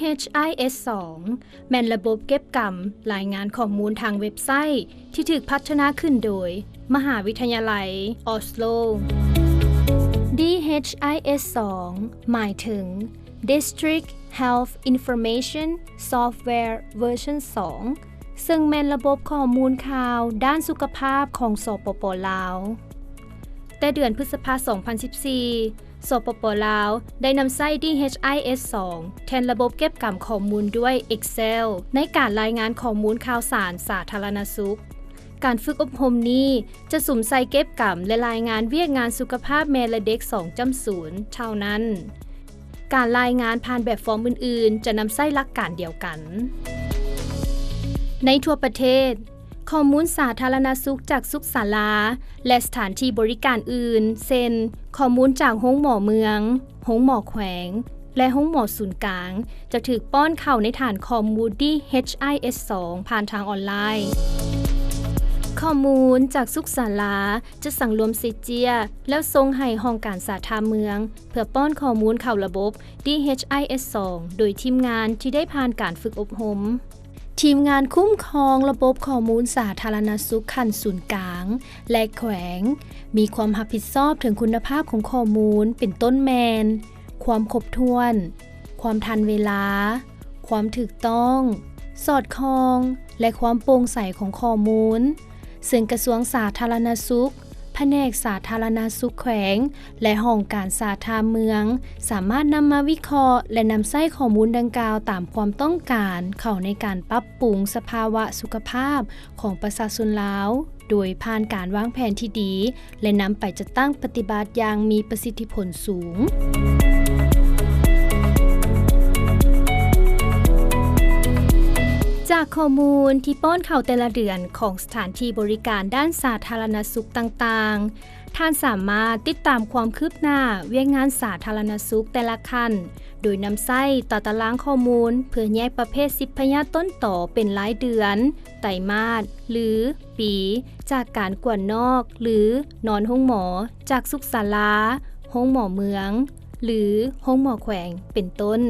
DHIS2 แม่นระบบเก็บกำรายงานข้อมูลทางเว็บไซต์ที่ถูกพัฒนาขึ้นโดยมหาวิทยาลัยออสโล DHIS2 หมายถึง District Health Information Software Version 2 ซึ่งแม่นระบบข้อมูลข่าวด้านสุขภาพของสปป.ลาวแต่เดือนพฤษภาคม 2014 สปป.ลาวได้นำใช้ DHIS2 แทนระบบเก็บกำข้อมูลด้วย Excel ในการรายงานข้อมูลข่าวสารสาธารณสุขการฝึกอบรมนี้จะสุ่มใส่เก็บกำและรายงานเวียกงานสุขภาพแม่และเด็ก 2.0 เท่านั้นการรายงานผ่านแบบฟอร์มอื่นๆจะนำใช้หลักการเดียวกันในทั่วประเทศข้อมูลสาธารณสุขจากสุขศาลาและสถานที่บริการอื่นเช่นข้อมูลจากโรงหมอเมืองโรงหมอแขวงและโรงหมอศูนย์กลางจะถูกป้อนเข้าในฐานข้อมูล DHIS2 ผ่านทางออนไลน์ข้อมูลจากสุขศาลาจะสั่งรวมเซเจียแล้วส่งให้ห้องการสาธารณเมืองเพื่อป้อนข้อมูลเข้าระบบ DHIS2 โดยทีมงานที่ได้ผ่านการฝึกอบรมทีมงานคุ้มครองระบบข้อมูลสาธารณสุขขั้นศูนย์กลางและแขวงมีความรับผิดชอบถึงคุณภาพของข้อมูลเป็นต้นแมนความครบถ้วนความทันเวลาความถูกต้องสอดคล้องและความโปร่งใสของข้อมูลซึ่งกระทรวงสาธารณสุขแผนกสาธารณสุขแขวงและห้องการสาธารณเมืองสามารถนำมาวิเคราะห์และนำใช้ข้อมูลดังกล่าวตามความต้องการเข้าในการปรับปรุงสภาวะสุขภาพของประชาชนลาวโดยผ่านการวางแผนที่ดีและนำไปจัดตั้งปฏิบัติอย่างมีประสิทธิผลสูงจากข้อมูลที่ป้อนเข้าแต่ละเดือนของสถานที่บริการด้านสาธารณสุขต่างๆท่านสามารถติดตามความคืบหน้าเวียกงานสาธารณสุขแต่ละขั้นโดยนำใช้ต่อตารางข้อมูลเพื่อแยกประเภท10พยาธิต้นต่อเป็นรายเดือนไตรมาสหรือปีจากการกวดนอกหรือนอนห้องหมอจากสุขศาลาห้องหมอเมืองหรือห้องหมอแขวงเป็นต้น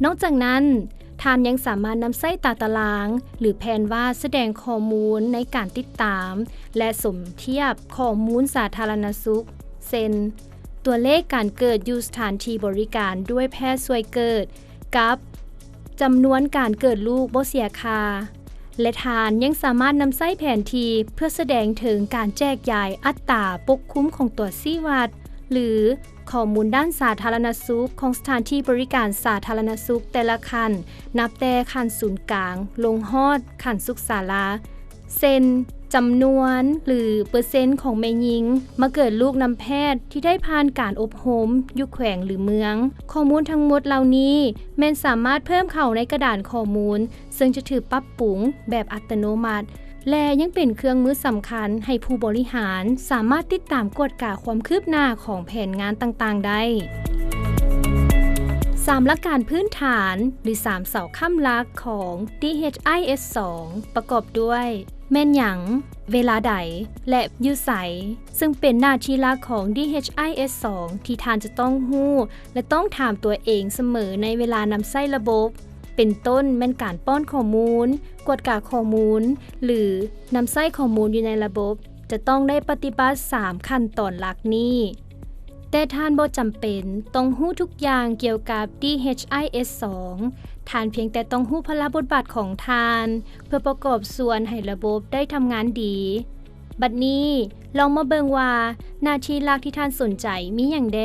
นอกจากนั้นท่านยังสามารถนำใช้ตารางหรือแผนวาดแสดงข้อมูลในการติดตามและสมเทียบข้อมูลสาธารณสุขเช่นตัวเลขการเกิดอยู่สถานที่บริการด้วยแพทย์ช่วยเกิดกับจำนวนการเกิดลูกบ่เสียค่าและท่านยังสามารถนำใช้แผนที่เพื่อแสดงถึงการแจกจ่ายอัตราปกคุ้มของตัวชี้วัดหรือข้อมูลด้านสาธารณสุขของสถานที่บริการสาธารณสุขแต่ละขั้นนับแต่ขั้นศูนย์กลางลงฮอดขั้นสุขศาลาเช่นจำนวนหรือเปอร์เซ็นต์ของแม่หญิงมาเกิดลูกนำแพทย์ที่ได้ผ่านการอบรมอยู่แขวงหรือเมืองข้อมูลทั้งหมดเหล่านี้แม้นสามารถเพิ่มเข้าในกระดานข้อมูลซึ่งจะถูกปรับปรุงแบบอัตโนมัติและยังเป็นเครื่องมือสำคัญให้ผู้บริหารสามารถติดตามกวดกาความคืบหน้าของแผนงานต่างๆได้3 หลักการพื้นฐานหรือ3 เสาค้ำหลักของ DHIS2 ประกอบด้วยแม่นหยังเวลาใดและอยู่ไสซึ่งเป็นหน้าที่หลักของ DHIS2 ที่ท่านจะต้องรู้และต้องถามตัวเองเสมอในเวลานำใช้ระบบเป็นต้นแม่นการป้อนข้อมูลกวดกาข้อมูลหรือนำใช้ข้อมูลอยู่ในระบบจะต้องได้ปฏิบัติ3 ขั้นตอนหลักนี้แต่ท่านบ่จำเป็นต้องรู้ทุกอย่างเกี่ยวกับ DHIS2 ท่านเพียงแต่ต้องรู้พละบทบาทของท่านเพื่อประกอบส่วนให้ระบบได้ทำงานดีบัดนี้ลองมาเบิ่งว่าหน้าที่หลักที่ท่านสนใจมีหยังแด